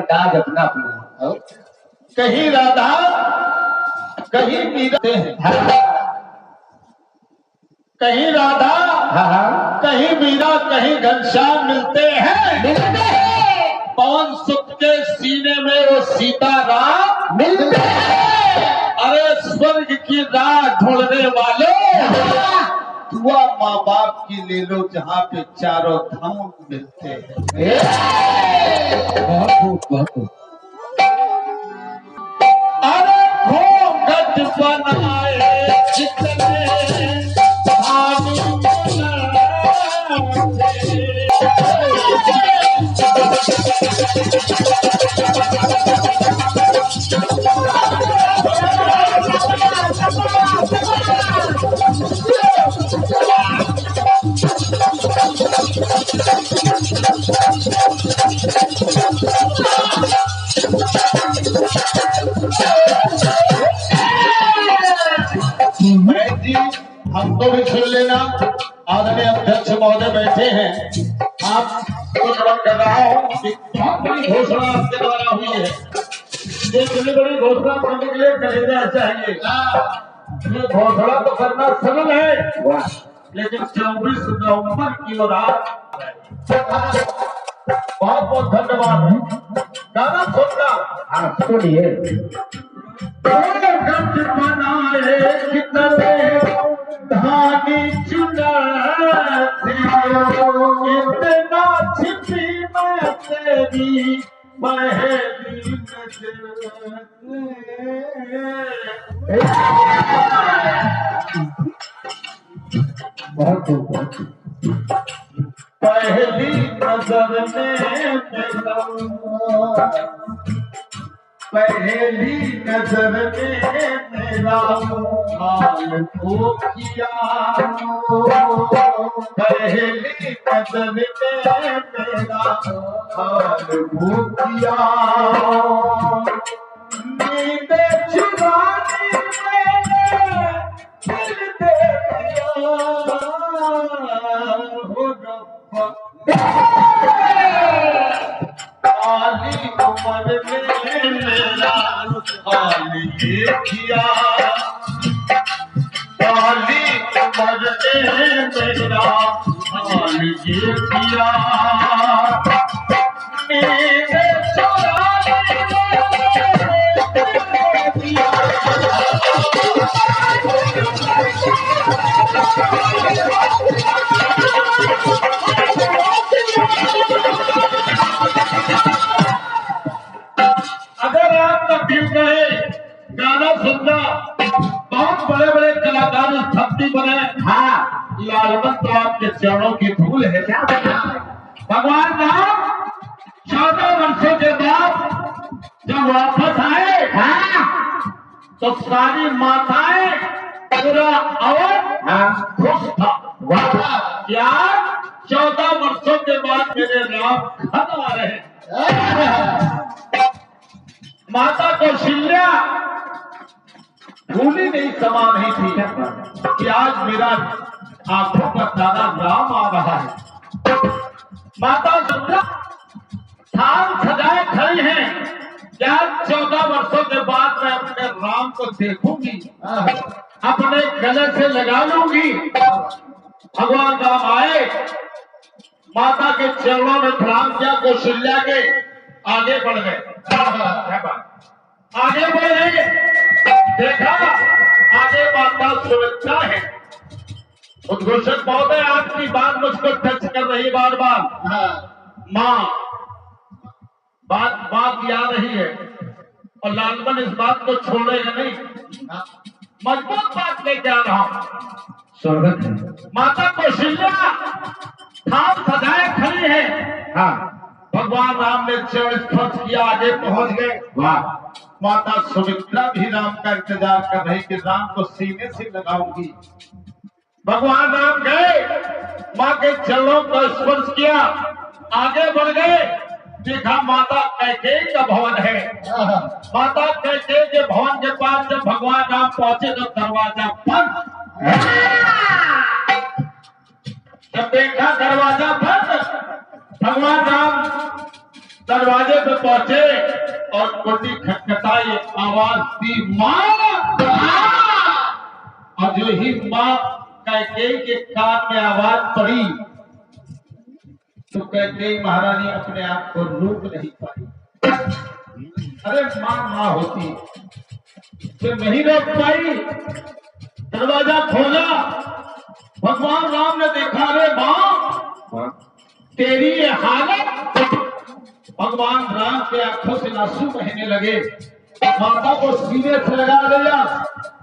अंदाज अपना अपना। कहीं राधा कहीं मीरा, कहीं राधा कहीं मीरा कहीं घनश्याम मिलते हैं। पवन सुत के सीने में वो सीताराम मिलते हैं। अरे स्वर्ग की राह ढूंढने वालों, दुआ माँ बाप की ले लो जहाँ पे चारों धाम मिलते हैं। अरे घूंघट बनाए जितने जी हमको भी सुन लेना। आदरणीय अध्यक्ष महोदय बैठे हैं, आप तो श्रवण कर रहा हूँ कि बहुत बड़ी घोषणा आपके द्वारा हुई है। ये इतनी बड़ी घोषणा करने के लिए कलेजा चाहिए। ये घोषणा तो करना सरल है, लेकिन 24 नवंबर की वो रात। बहुत बहुत धन्यवाद। गाना सुनना। हाँ सुनिए। घूंघट बनाए कितने धानी चुनती, इतना छिपी मैं तेरी पहली पहली नजर में पहली नजर में मेरा हाल खो किया, पहली नजर में मेरा हाल खो किया। नींद चुराने मैंने दिल दे दिया हो रब्बा, काली उम्र में मेरा हाल ये किया, काली उम्र में मेरा हाल ये किया। नींद चुराने अगर आपका दिल कहे गाना सुनना, बहुत बड़े बड़े कलाकार धरती बने। हाँ, लालमन तो आपके चरणों की धूल है। क्या भगवान राम 14 वर्षों के बाद जब वापस आए, हाँ, तो सारी माताएं पूरा अवध खुश था। क्या 14 वर्षों के बाद मेरे राम घर आ रहे हैं। माता कौशल्या भूली नहीं समा नहीं थी कि आज मेरा आंखों पर दादा राम आ रहा है। माता सुंदरा थान सजाए खड़ी हैं, क्या 14 वर्षों के बाद मैं अपने राम को देखूंगी, अपने गले से लगा लूंगी। भगवान राम आए, माता के चरणों में प्रणाम किया, कौशल्या के आगे बढ़ गए। आगे बढ़े, देखा आगे माता सुरक्षा है। उद्घोषक महोदय आपकी बात मुझको टच कर रही बार बार। माँ बात याद रही है, और लालमन इस बात को छोड़ेगा नहीं। मजबूत बात लेके आ रहा हूँ। स्वागत है। माता कौशल्या थाम सजाए खड़ी है। हाँ, भगवान राम ने चरण स्पर्श किया, आगे पहुंच गए। वाह, माता सुमित्रा भी राम का इंतजार कर रही कि राम को सीने से लगाऊंगी। भगवान राम गए, माँ के चरणों का स्पर्श किया, आगे बढ़ गए। देखा माता कैकेयी का भवन है। माता कैकेयी के भवन के पास जब भगवान राम पहुंचे तो दरवाजा बंद। जब देखा दरवाजा बंद, भगवान राम दरवाजे पे पहुंचे और कुंडी खटखटाई, आवाज दी माँ। और जो ही माँ कैकेयी के कान में आवाज पड़ी तो कैकेयी महारानी अपने आप को रोक नहीं पाई। अरे माँ माँ होती तो नहीं रोक पाई। दरवाजा खोला, भगवान राम ने देखा, अरे माँ तेरी ये हालत। भगवान राम के आंखों से आंसू बहने लगे, माता को सीने से लगा लिया।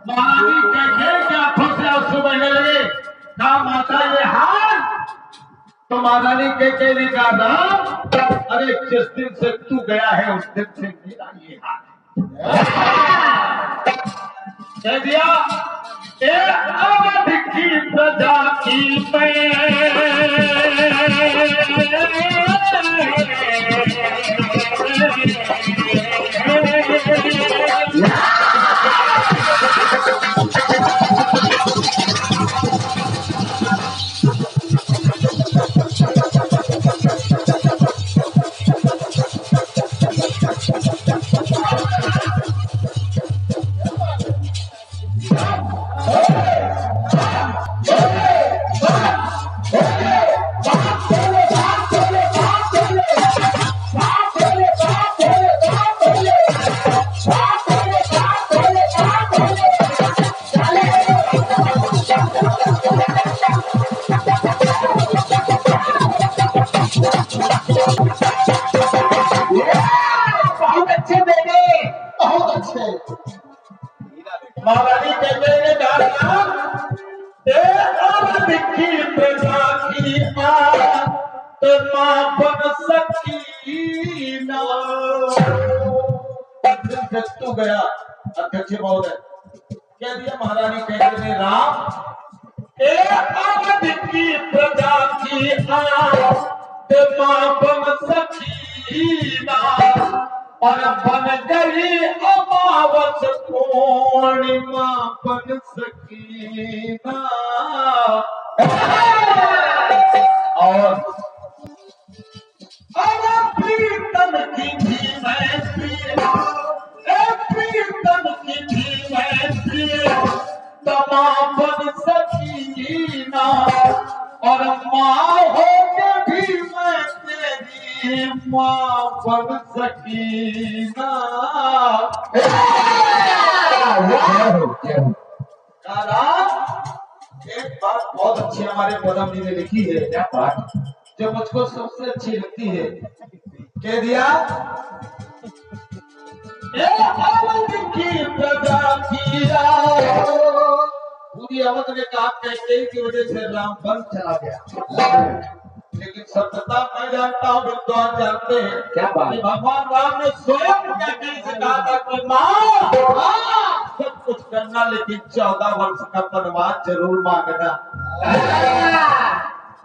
महारानी कैकेयी के आंखों से आंसू बहने लगे, कहा माता ये हाल। तो महारानी कैकेयी ने कहा राम, अरे जिस दिन से तू गया है उस दिन से मेरा ये हाल है। कह दिया अवध की प्रजा की महारानी कैकेयी ने कहा अवध की प्रजा की माँ बन सकी ना। तू गया अध्यक्ष महोदय, कह दिया महारानी कैकेयी ने राम अवध की प्रजा की माँ बन सकी ना। और बन गई अमावस पूर्णिमा बन सकीना। और प्रीतम की भी मैं प्रीतम की भी मैं तमा बन सकीना। और माँ होके भी मैं तेरी माँ बन सकीना। एक बात बहुत अच्छी हमारे पदम जी ने लिखी है, क्या बात जो मुझको सबसे अच्छी लगती है, कह दिया अवध की प्रजा की पूरी अवध ने कहा कैकेयी की वजह से राम वन चला गया। लेकिन सत्यता मैं जानता हूँ, विद्वान जानते हैं क्या बात। भगवान राम ने स्वयं कैकेयी से कहा था कि माँ सब कुछ करना लेकिन 14 वर्ष का वनवास जरूर मांगना।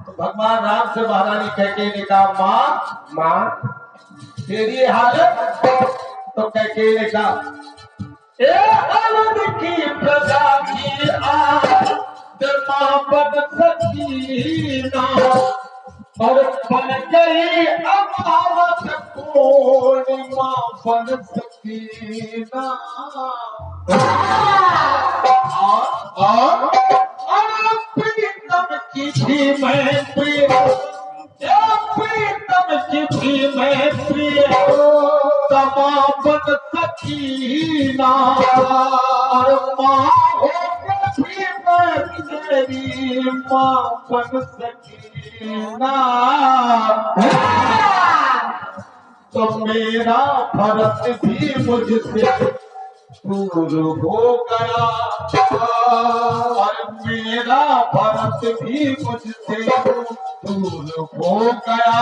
तो भगवान राम से महारानी कैकेयी ने कहा माँ तेरी हालत। तो कैकेयी ने कहा अवध की प्रजा की माँ बन सकीना। और बन गई अमावस पूर्णिमा बन सकीना। और प्रीतम की भी मैं प्रीतम की भी मैं तमा बन सकीना। और माँ होकर भी मैं तेरी माँ बन सकीना। तो मेरा भरत भी मुझसे दूर हो गया। और मेरा भरत भी मुझसे दूर हो गया।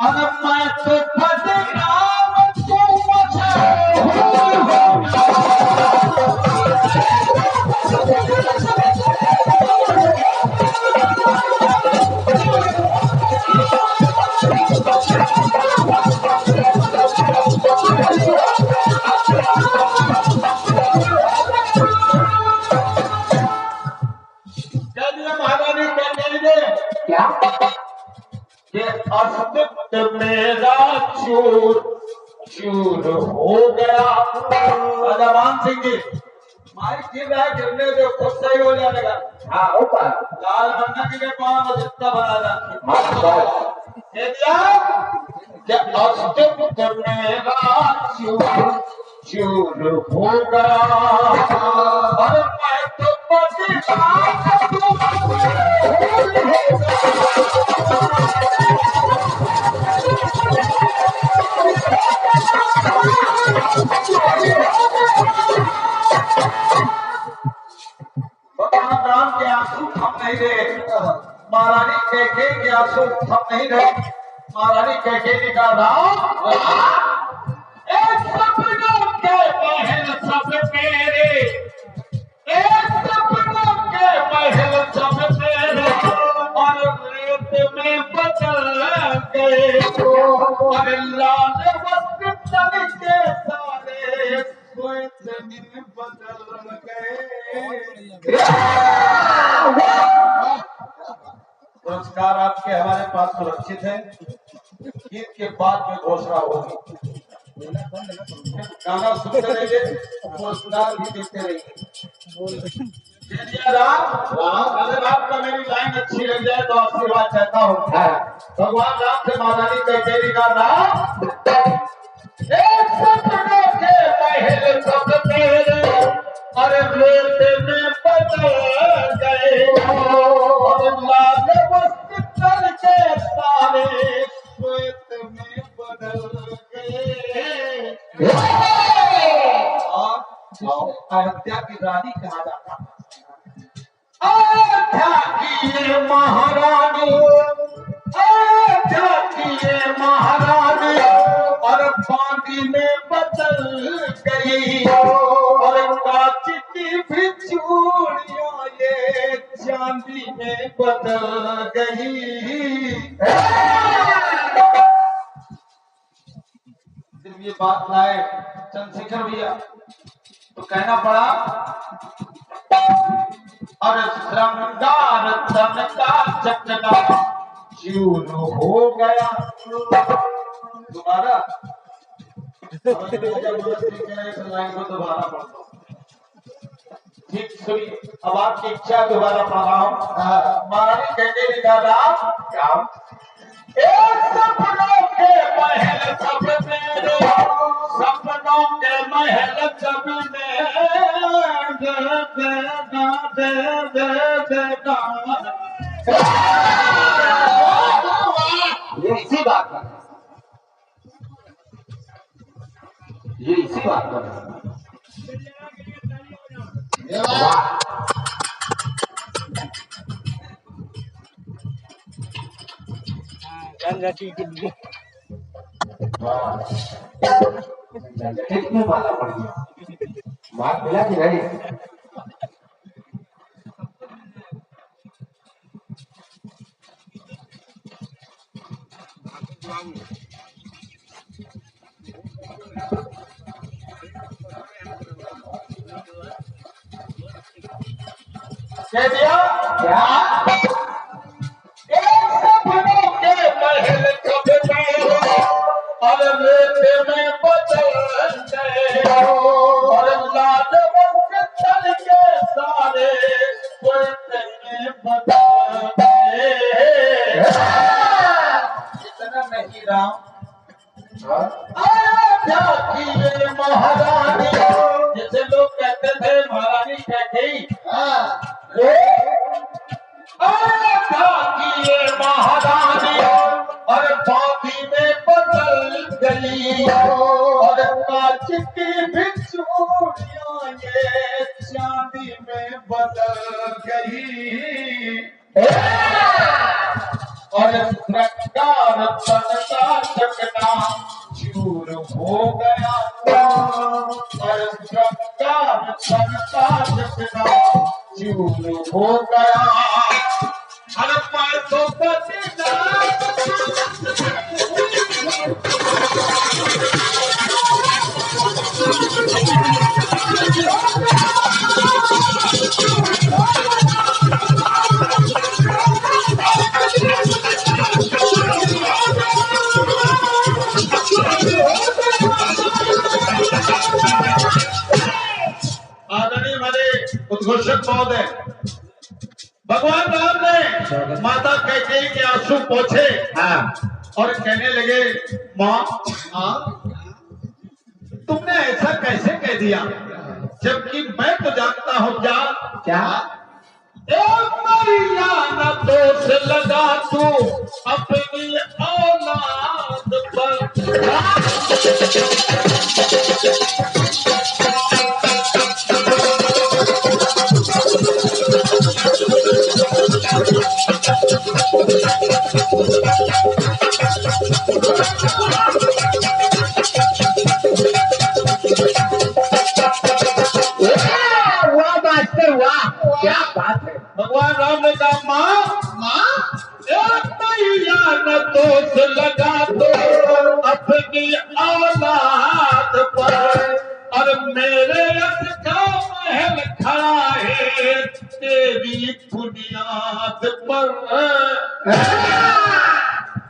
और मैं तो बदनाम तू मुझे अस्तित्व मेरा चूर चूर हो गया। राजा मान सिंह जी माइक गिर रहा है, गिरने से खुद सही हो जाएगा। हाँ ऊपर लाल बन्ना के पाँव में जितना बना था क्या अस्तित्व मेरा चूर चूर हो गया। और मैं तो राम के आंसू थम नहीं रहे, महारानी कैके के आंसू थम नहीं रहे। महारानी कैके ने कहा राम एक सपनों के महल सब मेरे, एक सपनों के महल सब मेरे और रेत में बदल गए। और लाल वस्त्र तन के सारे श्वेत में बदल गए। पुरस्कार आपके हमारे पास सुरक्षित है, गीत के बाद में घोषणा होगी। गाना सुनते रहिए, पुरस्कार भी देते रहिए। अगर आपका मेरी लाइन अच्छी लग जाए तो आशीर्वाद चाहता हूँ। भगवान राम से महारानी कैकेयी का राम एक सपनों के महल सब मेरे और रेत में बदल गए। और लाल वस्त्र तन के सारे श्वेत में बदल गए। और अयोध्या की रानी कहा जाता है। अयोध्या की ये महारानी, अयोध्या की ये महारानी और बांदी में बदल गई। और कांच की भी चूड़ियां ये चांदी में बदल गई। जब ये बात लाए चंद्रशेखर भैया तो कहना पड़ा और श्रृंगार तन का चकना चूर हो गया। दोबारा लाइन को दोबारा पढ़ता हूँ, ठीक सुनिए। अब आपकी इच्छा दोबारा पढ़ रहा हूँ। महारानी कैकेयी का राम एक सपनों के महल सब मेरे, सपनों के महल सब ये इसी बात पर ये इसी बात पर कितनी माला पड़ गई, बात मिला कि नहीं? कह दिया क्या? एक सपनों के महल सब मेरे और रेत में बदल गए। और लाल वस्त्र तन के सारे श्वेत में बदल गए। इतना नहीं राम, अयोध्या की ये महारानी, जैसे लोग कहते थे महारानी कैकेयी, अयोध्या की ये महारानी और बांदी में बदल गई। और कांच की भी चूड़ियां ये चांदी में बदल गई। और श्रृंगार तन का चकना चूर हो गया। और श्रृंगार तन का चकना चूर हो गया। हर पार तो उद्घोषक महोदय, भगवान राम ने माता कैकेयी के आंसू पोंछे और कहने लगे, माँ तुमने ऐसा कैसे कह दिया, जबकि मैं तो जानता हूँ क्या मैया न दोष लगा तू अपनी औलाद पर। क्या बात है। भगवान राम ने कहा, माँ मैया न दोष लगा दो अपनी औलाद पर, और मेरे रथ का महल खड़ा है तेरी बुनियाद पर।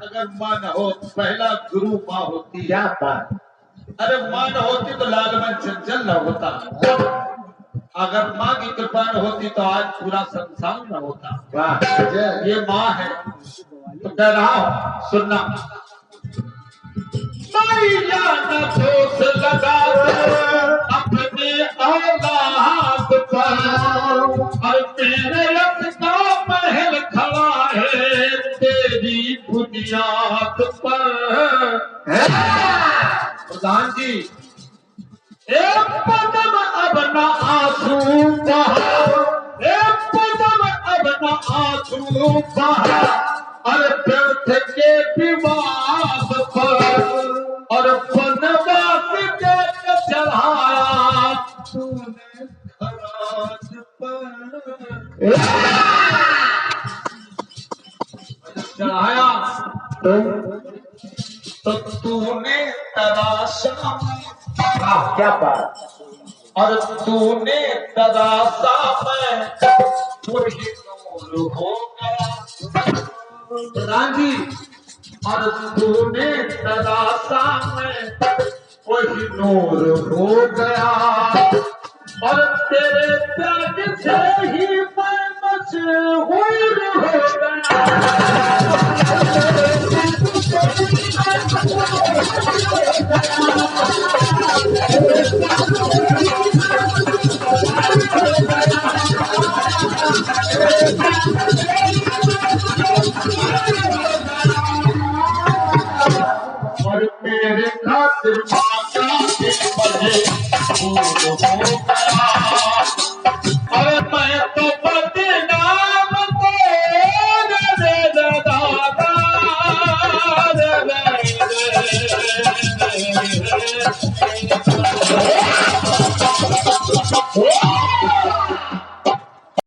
अगर माँ न हो, पहला गुरु माँ होती। क्या बात। अरे माँ न होती तो लालमन चंचल न होता, अगर माँ की कृपा न होती तो आज पूरा संसार न होता। वाह, ये माँ है तो कह रहा हूं, सुनना। मैया न दोष लगा अपनी औलाद पर, और मेरे रथ का महल खड़ा है तेरी बुनियाद पर। प्रधान जी, एक पदम अब न आंसू बहा, एक पदम अब न आंसू बहा, और व्यर्थ के विवाद पर, और वनवास के चढ़ाया तूने खराज पर। चढ़ाया तो तूने तराशा, क्या बात। और तूने तराशा में वही नूर हो गया। प्रधान जी, और तूने तराशा में वही नूर हो गया, और तेरे त्याग से ही मैं मशहूर हो गया। और मेरे खातिर माता के बजे फूल हो गया।